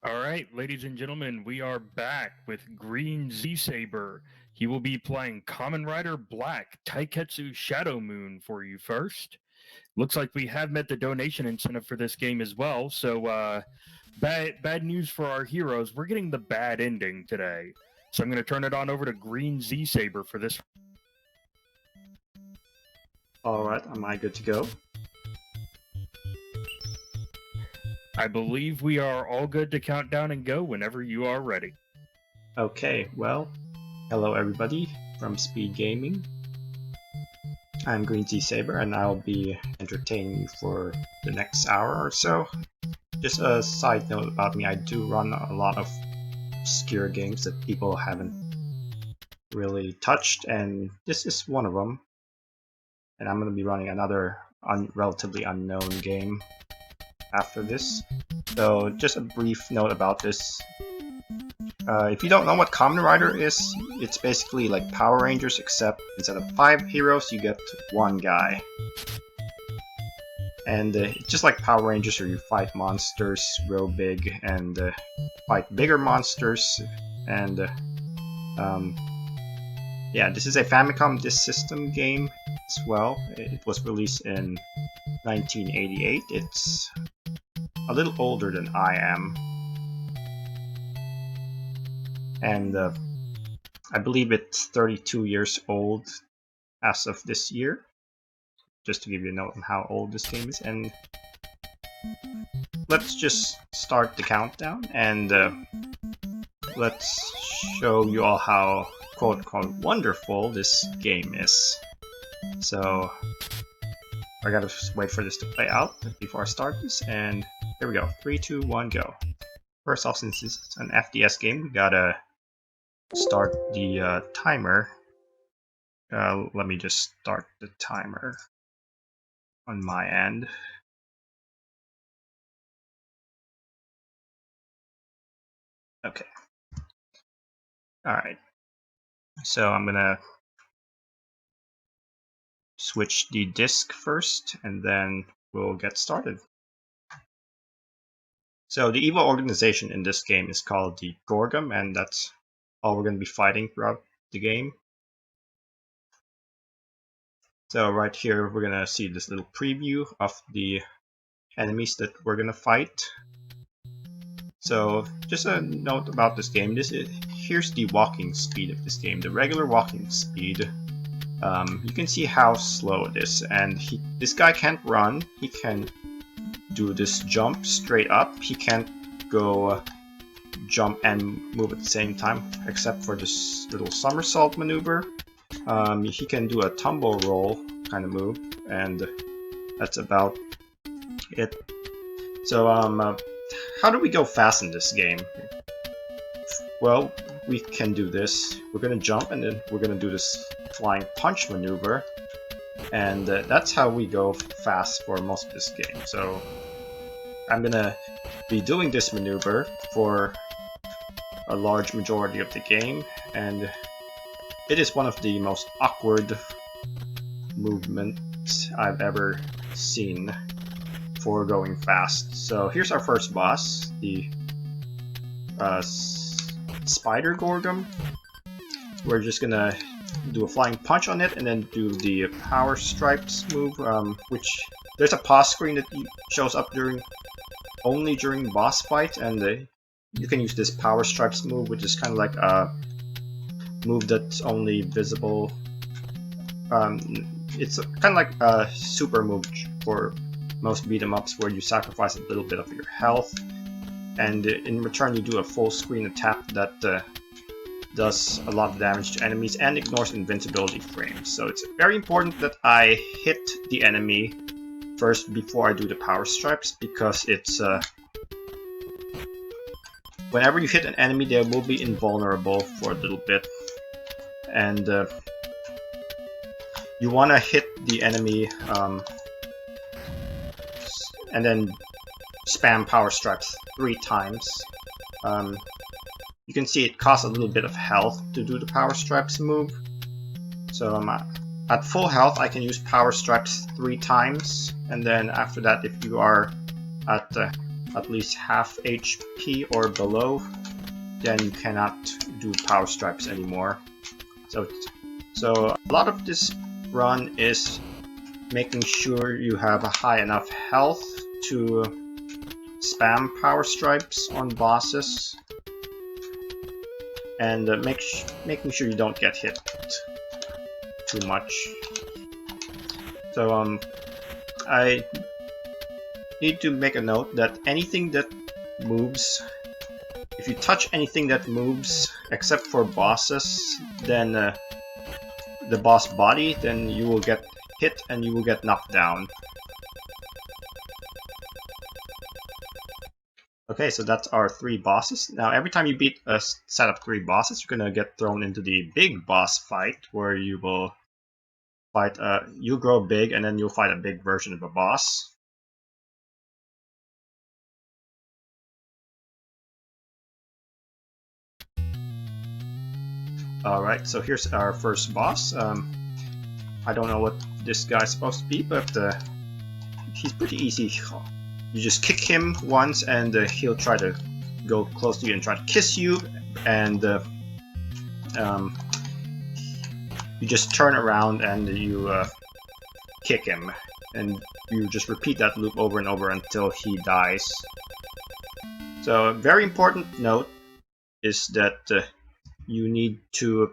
All right, ladies and gentlemen, we are back with GreenZSa. He will be playing Kamen Rider Black Taiketsu Shadow Moon for you first. Looks like we have met the donation incentive for this game as well. So, bad news for our heroes. We're getting the bad ending today. So I'm going to turn it on over to GreenZSa for this. Alright, am I good to go? I believe we are all good to count down and go whenever you are ready. Okay, well, hello everybody from SpeedGaming. I'm GreenZSa and I'll be entertaining you for the next hour or so. Just a side note about me, I do run a lot of obscure games that people haven't really touched, and this is one of them. And I'm going to be running another relatively unknown game after this. So just a brief note about this. If you don't know what Kamen Rider is, it's basically like Power Rangers, except instead of 5 heroes, you get 1 guy. And it's just like Power Rangers, where you fight monsters, grow big, and fight bigger monsters. And yeah, this is a Famicom Disk System game as well. It was released in 1988. It's a little older than I am. And I believe it's 32 years old as of this year, just to give you a note on how old this game is. And let's just start the countdown, and let's show you all how quote-unquote wonderful this game is. So I gotta wait for this to play out before I start this, and here we go. 3, 2, 1, go. First off, since this is an FDS game, we gotta start the timer. Let me just start the timer on my end. Okay. Alright. So I'm gonna switch the disk first, and then we'll get started. So the evil organization in this game is called the Gorgum, and that's all we're going to be fighting throughout the game. So right here we're going to see this little preview of the enemies that we're going to fight. So just a note about this game, here's the walking speed of this game. The regular walking speed, you can see how slow it is, and this guy can't run. He can do this jump straight up. He can't go jump and move at the same time, except for this little somersault maneuver. He can do a tumble roll kind of move, and that's about it. So how do we go fast in this game? Well, we can do this. We're gonna jump, and then we're gonna do this flying punch maneuver, and that's how we go fast for most of this game. So I'm gonna be doing this maneuver for a large majority of the game, and it is one of the most awkward movements I've ever seen for going fast. So here's our first boss, the Spider Gorgum. We're just gonna do a flying punch on it, and then do the power stripes move, which there's a pause screen that shows up only during boss fight, and you can use this power stripes move, which is kind of like a move that's only visible. It's kind of like a super move for most beat 'em ups, where you sacrifice a little bit of your health, and in return you do a full screen attack that does a lot of damage to enemies and ignores invincibility frames. So it's very important that I hit the enemy first before I do the power stripes, because it's whenever you hit an enemy, they will be invulnerable for a little bit, and you want to hit the enemy and then spam power stripes 3 times. You can see it costs a little bit of health to do the power stripes move. So at full health, I can use power stripes 3 times, and then after that, if you are at at least half HP or below, then you cannot do power stripes anymore. So a lot of this run is making sure you have a high enough health to spam power stripes on bosses, and making sure you don't get hit too much. So I need to make a note that anything that moves, if you touch anything that moves except for bosses, then the boss body, then you will get hit and you will get knocked down. Okay, so that's our 3 bosses. Now every time you beat a set of 3 bosses, you're gonna get thrown into the big boss fight, where you will fight, you'll grow big and then you'll fight a big version of a boss. Alright, so here's our first boss. I don't know what this guy's supposed to be, but he's pretty easy. You just kick him once and he'll try to go close to you and try to kiss you, and you just turn around and you kick him, and you just repeat that loop over and over until he dies. So a very important note is that you need to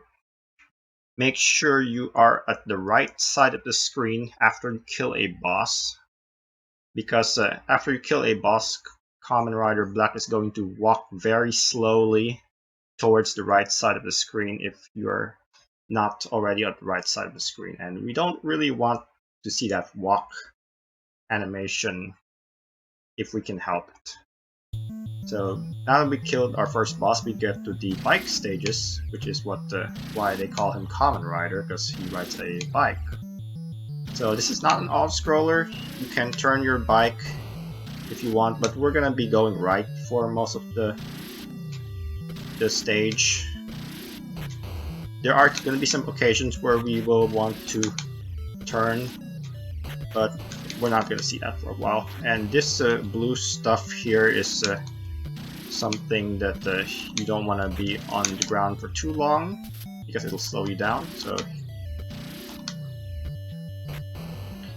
make sure you are at the right side of the screen after you kill a boss, because after you kill a boss, Kamen Rider Black is going to walk very slowly towards the right side of the screen if you're not already at the right side of the screen, and we don't really want to see that walk animation if we can help it. So now that we killed our first boss, we get to the bike stages, which is why they call him Kamen Rider, because he rides a bike. So this is not an auto-scroller. You can turn your bike if you want, but we're gonna be going right for most of the stage. There are going to be some occasions where we will want to turn, but we're not going to see that for a while. And this blue stuff here is something that you don't want to be on the ground for too long, because it'll slow you down. So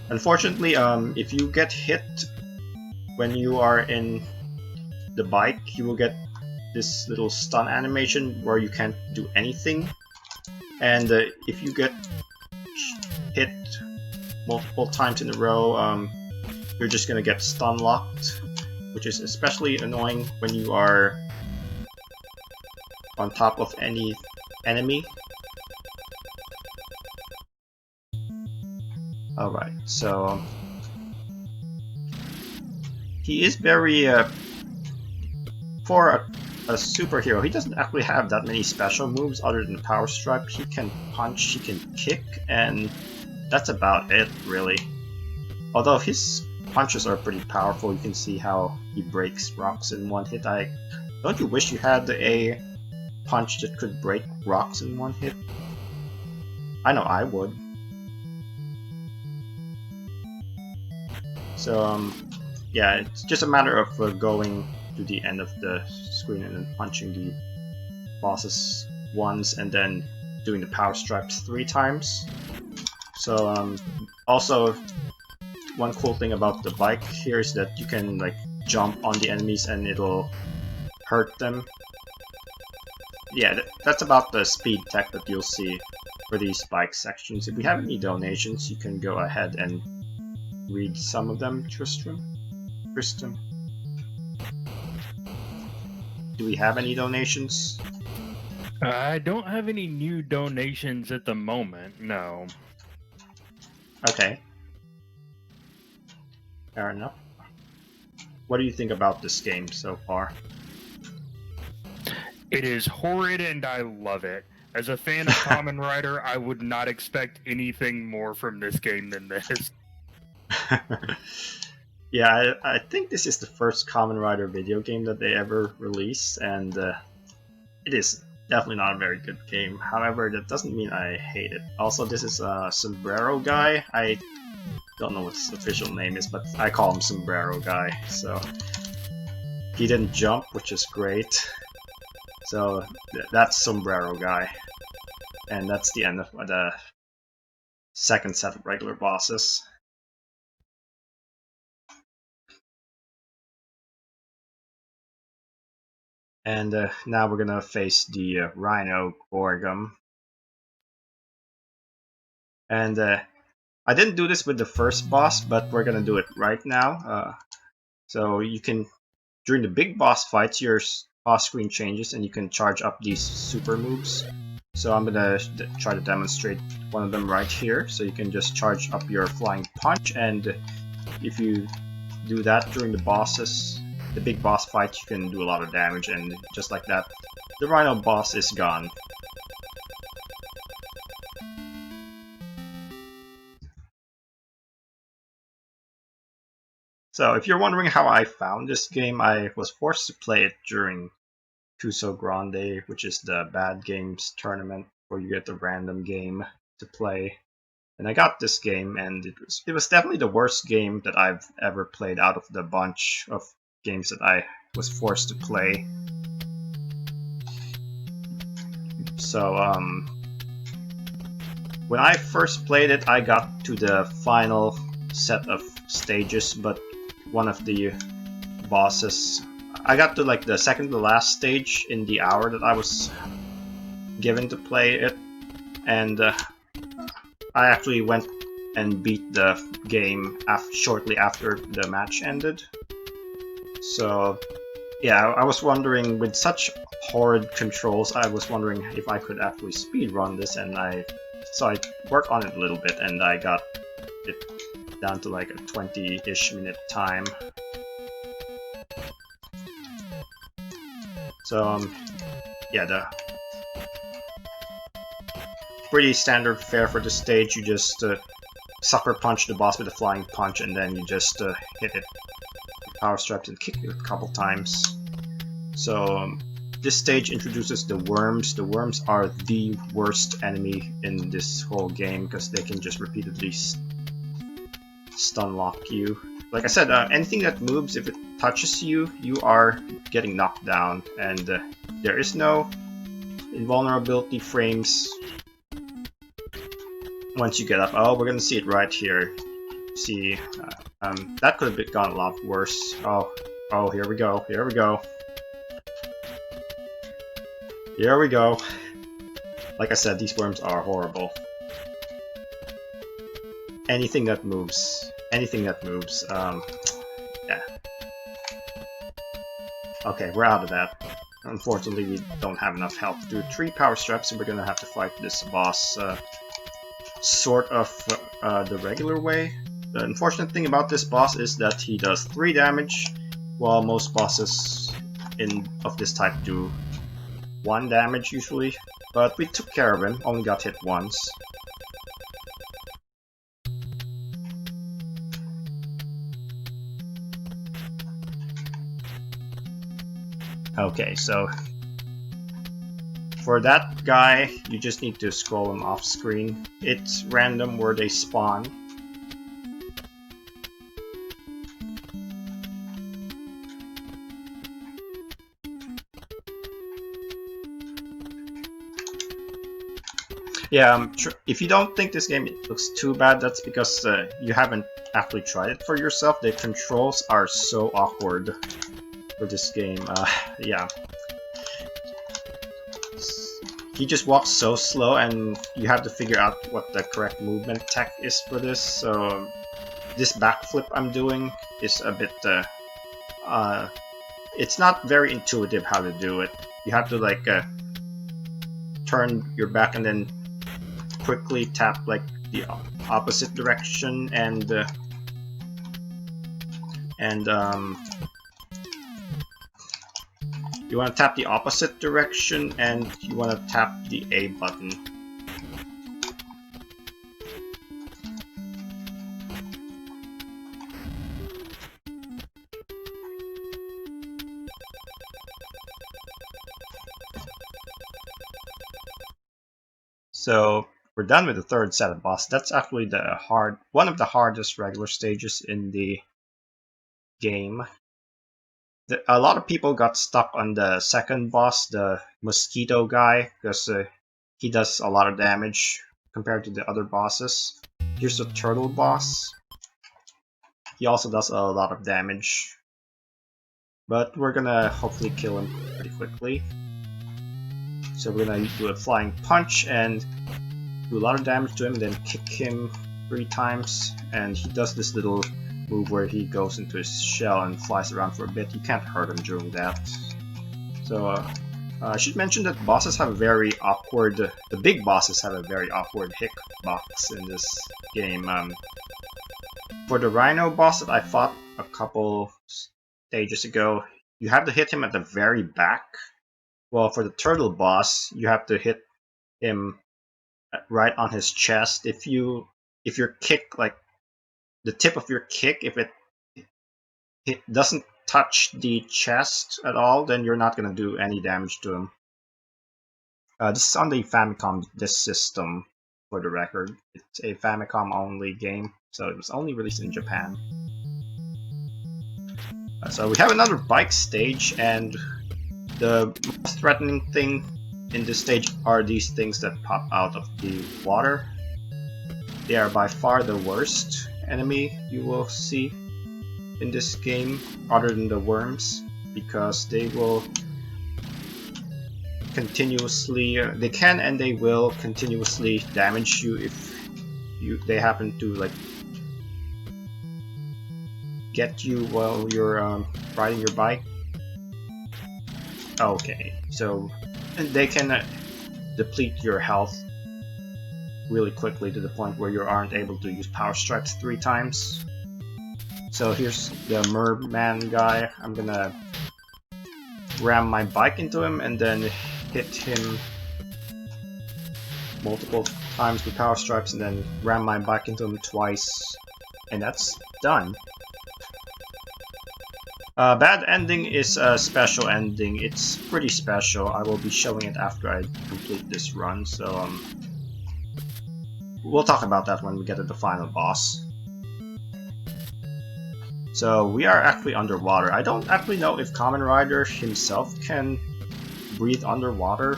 unfortunately, if you get hit when you are in the bike, you will get this little stun animation where you can't do anything. And if you get hit multiple times in a row, you're just gonna get stun locked, which is especially annoying when you are on top of any enemy. Alright, so he is very for a superhero, he doesn't actually have that many special moves other than power stripe. He can punch, he can kick, and that's about it, really. Although his punches are pretty powerful, you can see how he breaks rocks in one hit. Don't you wish you had a punch that could break rocks in one hit? I know I would. So yeah, it's just a matter of going to the end of the screen and then punching the bosses once and then doing the power stripes 3 times. So also, one cool thing about the bike here is that you can like jump on the enemies and it'll hurt them. Yeah, that's about the speed tech that you'll see for these bike sections. If we have any donations, you can go ahead and read some of them, Tristan. Do we have any donations? I don't have any new donations at the moment, no. Okay. Fair enough. What do you think about this game so far? It is horrid and I love it. As a fan of Kamen Rider, I would not expect anything more from this game than this. Yeah, I think this is the first Kamen Rider video game that they ever released, and it is definitely not a very good game. However, that doesn't mean I hate it. Also, this is a Sombrero Guy. I don't know what his official name is, but I call him Sombrero Guy. So He didn't jump, which is great. So that's Sombrero guy. And that's the end of the second set of regular bosses. And now we're gonna face the Rhino Gorgum. And I didn't do this with the first boss, but we're gonna do it right now. So you can, during the big boss fights, your boss screen changes and you can charge up these super moves. So I'm gonna try to demonstrate one of them right here. So you can just charge up your flying punch, and if you do that during the bosses, the big boss fight, you can do a lot of damage, and just like that, the Rhino boss is gone. So if you're wondering how I found this game, I was forced to play it during Tuso Grande, which is the bad games tournament where you get the random game to play. And I got this game, and it was definitely the worst game that I've ever played out of the bunch of games that I was forced to play. So when I first played it, I got to the final set of stages, but one of the bosses, I got to like the second to last stage in the hour that I was given to play it, and I actually went and beat the game shortly after the match ended. So yeah, I was wondering, with such horrid controls, I was wondering if I could actually speedrun this, and so I worked on it a little bit, and I got it down to like a 20-ish minute time. So yeah, the pretty standard fare for the stage. You just sucker punch the boss with a flying punch, and then you just hit it with power straps and kick it a couple times. So this stage introduces the worms. The worms are the worst enemy in this whole game because they can just repeatedly stun lock you. Like I said, anything that moves, if it touches you, you are getting knocked down, and there is no invulnerability frames once you get up. Oh, we're gonna see it right here. See, that could have gone a lot worse. Oh, here we go, here we go. Here we go. Like I said, these worms are horrible. Anything that moves. Anything that moves. Yeah. Okay, we're out of that. Unfortunately, we don't have enough health to do 3 power straps, and we're gonna have to fight this boss sort of the regular way. The unfortunate thing about this boss is that he does 3 damage, while most bosses of this type do 1 damage usually. But we took care of him, only got hit once. Okay, so for that guy, you just need to scroll him off screen. It's random where they spawn. Yeah, if you don't think this game looks too bad, that's because you haven't actually tried it for yourself. The controls are so awkward for this game. Yeah. He just walks so slow, and you have to figure out what the correct movement tech is for this. So this backflip I'm doing is a bit it's not very intuitive how to do it. You have to like turn your back and then quickly tap like the opposite direction, and you want to tap the opposite direction, and you want to tap the A button. So we're done with the third set of boss. That's actually one of the hardest regular stages in the game. A lot of people got stuck on the second boss, the mosquito guy, because he does a lot of damage compared to the other bosses. Here's the turtle boss. He also does a lot of damage. But we're gonna hopefully kill him pretty quickly. So we're gonna do a flying punch and do a lot of damage to him, then kick him 3 times. And he does this little move where he goes into his shell and flies around for a bit. You can't hurt him during that. So I should mention that bosses have a very awkward, the big bosses have a very awkward hitbox in this game. For the Rhino boss that I fought a couple stages ago, you have to hit him at the very back. Well, for the turtle boss, you have to hit him right on his chest. If your kick, like the tip of your kick, if it doesn't touch the chest at all, then you're not gonna do any damage to him. This is on the Famicom Disk System, for the record. It's a Famicom only game, so it was only released in Japan. So we have another bike stage, and the most threatening thing in this stage are these things that pop out of the water. They are by far the worst enemy you will see in this game, other than the worms, because they will continuously, they can and they will continuously damage you if they happen to like get you while you're riding your bike. Okay, so they can deplete your health really quickly to the point where you aren't able to use power strikes 3 times. So here's the Merman guy. I'm gonna ram my bike into him and then hit him multiple times with power strikes and then ram my bike into him twice, and that's done. Bad ending is a special ending. It's pretty special. I will be showing it after I complete this run, so we'll talk about that when we get to the final boss. So we are actually underwater. I don't actually know if Kamen Rider himself can breathe underwater,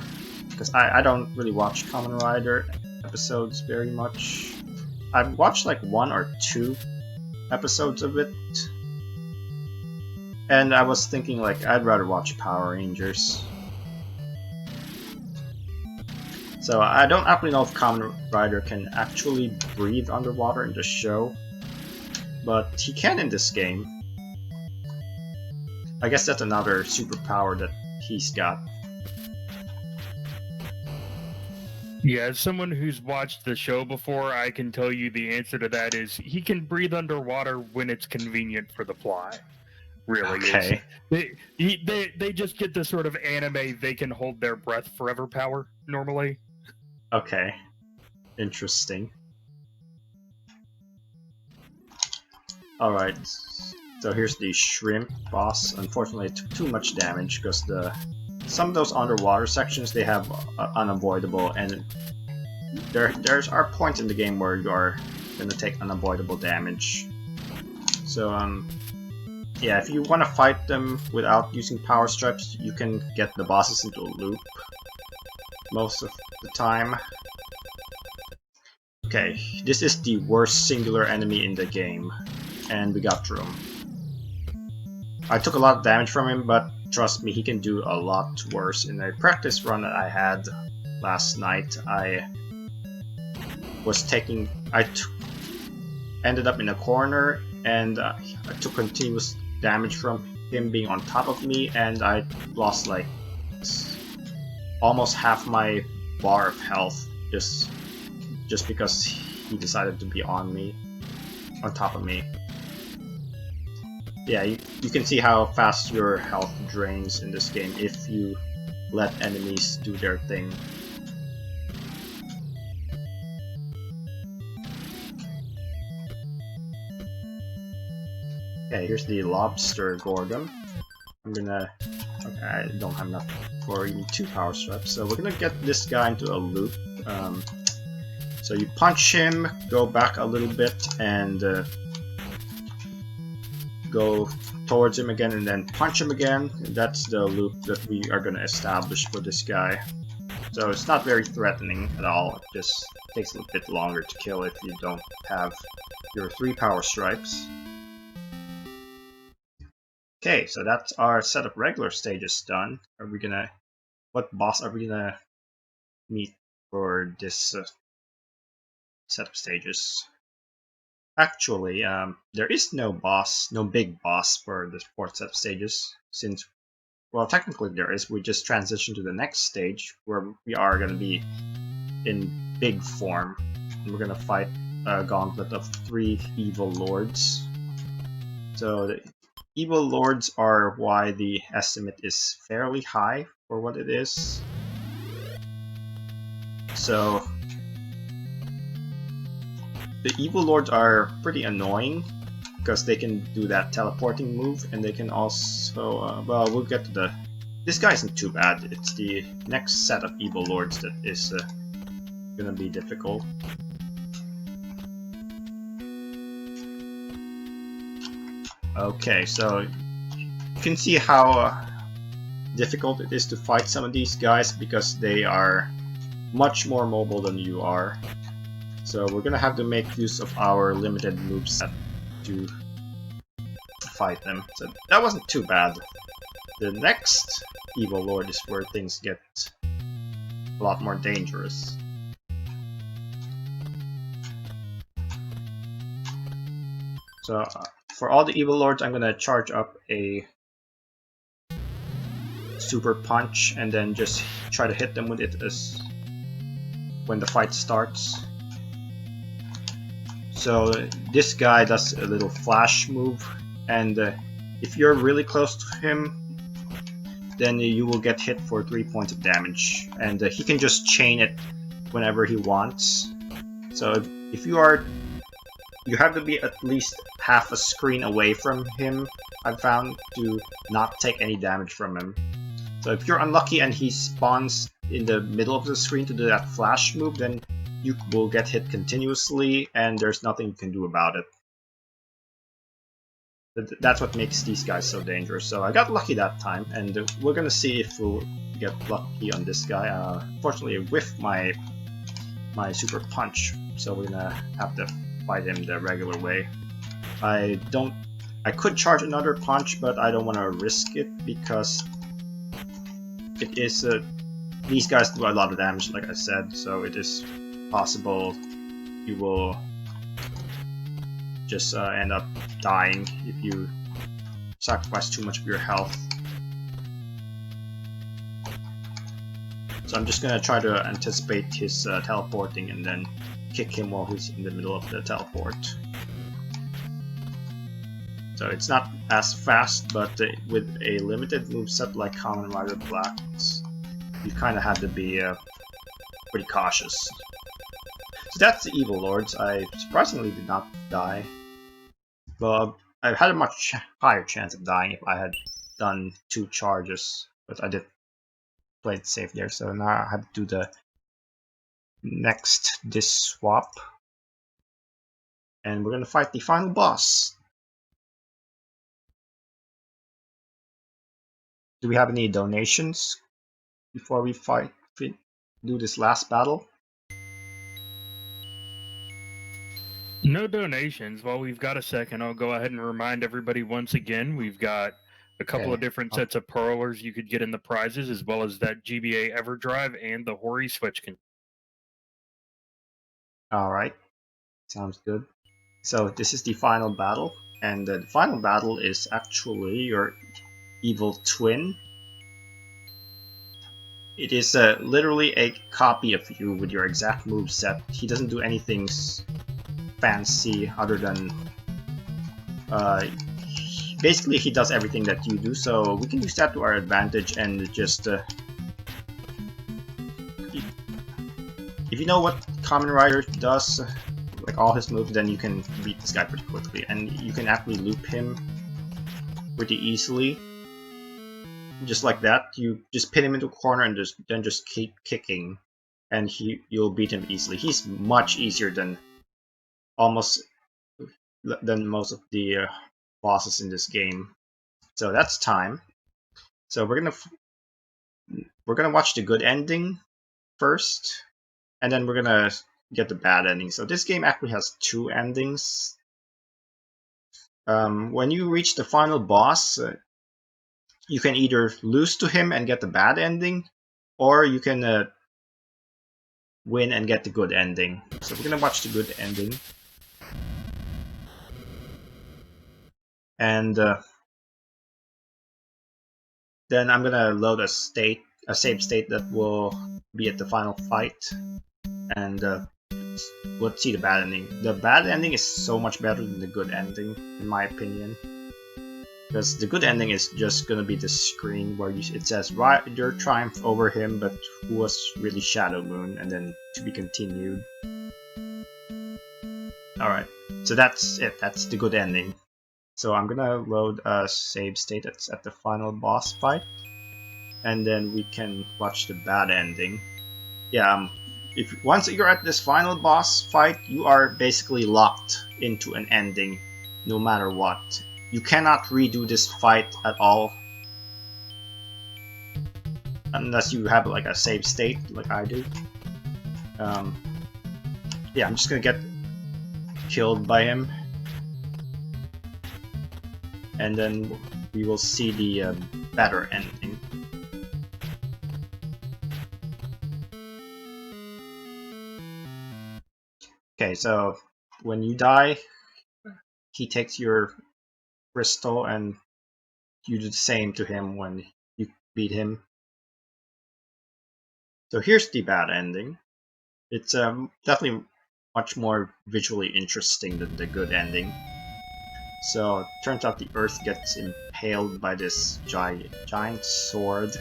because I don't really watch Kamen Rider episodes very much. I've watched like 1 or 2 episodes of it, and I was thinking like I'd rather watch Power Rangers. So I don't actually know if Kamen Rider can actually breathe underwater in the show, but he can in this game. I guess that's another superpower that he's got. Yeah, as someone who's watched the show before, I can tell you the answer to that is he can breathe underwater when it's convenient for the plot. Really, Okay. They just get this sort of anime they can hold their breath forever power normally. Okay. Interesting. Alright, so here's the shrimp boss. Unfortunately, it took too much damage because some of those underwater sections, they have unavoidable, and there's are points in the game where you are gonna take unavoidable damage. So yeah, if you want to fight them without using power stripes, you can get the bosses into a loop most of the time. Okay, this is the worst singular enemy in the game, and we got through him. I took a lot of damage from him, but trust me, he can do a lot worse. In a practice run that I had last night, I ended up in a corner, and I took continuous damage from him being on top of me, and I lost like almost half my bar of health just because he decided to be on top of me. Yeah, you can see how fast your health drains in this game if you let enemies do their thing. Okay, here's the lobster Gorgon. Okay, I don't have enough for even 2 power stripes, so we're gonna get this guy into a loop. So you punch him, go back a little bit, and go towards him again and then punch him again. And that's the loop that we are going to establish for this guy. So it's not very threatening at all. It just takes a bit longer to kill if you don't have your 3 power stripes. Okay, so that's our set of regular stages done. What boss are we gonna meet for this set of stages? Actually, there is no big boss for this 4th set of stages, since, well, technically there is. We just transition to the next stage, where we are gonna be in big form, and we're gonna fight a gauntlet of 3 evil lords. So the evil lords are why the estimate is fairly high for what it is. So the evil lords are pretty annoying because they can do that teleporting move, and they can also well, we'll get to this guy isn't too bad. It's the next set of evil lords that is gonna be difficult. Okay, so you can see how difficult it is to fight some of these guys because they are much more mobile than you are. So we're gonna have to make use of our limited moveset to fight them. So that wasn't too bad. The next evil lord is where things get a lot more dangerous. So for all the evil lords, I'm gonna charge up a super punch and then just try to hit them with it as when the fight starts. So this guy does a little flash move, and if you're really close to him, then you will get hit for 3 points of damage, and he can just chain it whenever he wants. So if you have to be at least half a screen away from him, I've found, to not take any damage from him. So if you're unlucky and he spawns in the middle of the screen to do that flash move, then you will get hit continuously and there's nothing you can do about it. That's what makes these guys so dangerous. So I got lucky that time, and we're gonna see if we'll get lucky on this guy. Unfortunately, I whiffed my super punch, so we're gonna have to fight him the regular way. I could charge another punch, but I don't want to risk it because it is these guys do a lot of damage, like I said, so it is possible you will just end up dying if you sacrifice too much of your health. So I'm just gonna try to anticipate his teleporting and then kick him while he's in the middle of the teleport. So it's not as fast, but with a limited moveset like Kamen Rider Black, you kind of have to be pretty cautious. So that's the evil lords. I surprisingly did not die. Well, I had a much higher chance of dying if I had done 2 charges, but I did play it safe there. So now I have to do the next disc swap, and we're gonna fight the final boss. Do we have any donations before we do this last battle? No donations. While we've got a second, I'll go ahead and remind everybody once again, we've got a couple of different sets of pearlers you could get in the prizes, as well as that GBA EverDrive and the Hori Switch. Alright, sounds good. So this is the final battle, and the final battle is actually your evil twin. It is literally a copy of you with your exact moveset. He doesn't do anything fancy other than basically he does everything that you do, so we can use that to our advantage and just if you know what Kamen Rider does, like all his moves, then you can beat this guy pretty quickly, and you can actually loop him pretty easily. Just like that, you just pin him into a corner and then just keep kicking, and you'll beat him easily. He's much easier than most of the bosses in this game. So that's time. So we're gonna watch the good ending first, and then we're gonna get the bad ending. So this game actually has 2 endings. When you reach the final boss, you can either lose to him and get the bad ending, or you can win and get the good ending. So we're gonna watch the good ending. And then I'm gonna load a save state that will be at the final fight, and we'll see the bad ending. The bad ending is so much better than the good ending, in my opinion. Because the good ending is just gonna be the screen where it says your triumph over him, but who was really Shadow Moon, and then to be continued. Alright, so that's it. That's the good ending. So I'm gonna load a save state that's at the final boss fight, and then we can watch the bad ending. Yeah, if once you're at this final boss fight, you are basically locked into an ending, no matter what. You cannot redo this fight at all, unless you have like a save state, like I do. Yeah, I'm just gonna get killed by him, and then we will see the better ending. Okay, so when you die, he takes your crystal, and you do the same to him when you beat him. So here's the bad ending. It's definitely much more visually interesting than the good ending. So it turns out the Earth gets impaled by this giant sword,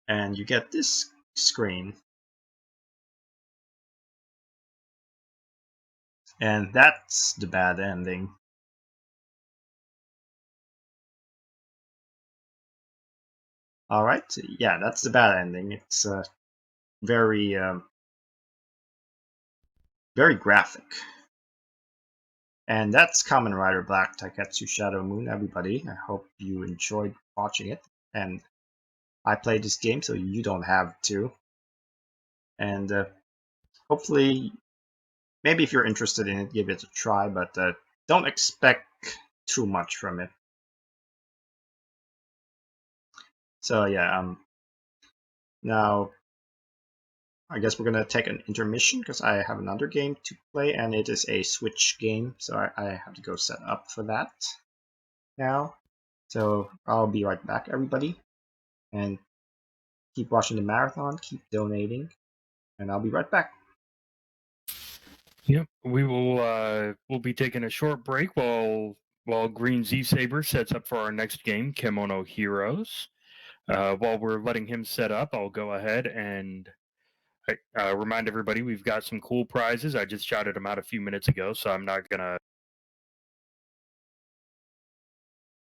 and you get this screen. And that's the bad ending. Alright, yeah, that's the bad ending. It's very, very graphic. And that's Kamen Rider Black Taiketsu Shadow Moon, everybody. I hope you enjoyed watching it. And I played this game, so you don't have to. And hopefully, maybe if you're interested in it, give it a try, but don't expect too much from it. So yeah, now I guess we're gonna take an intermission because I have another game to play, and it is a Switch game, so I have to go set up for that now. So I'll be right back, everybody, and keep watching the marathon, keep donating, and I'll be right back. Yep, we will. We'll be taking a short break while GreenZSa sets up for our next game, Kimono Heroes. While we're letting him set up, I'll go ahead and remind everybody we've got some cool prizes. I just shouted them out a few minutes ago, so I'm not gonna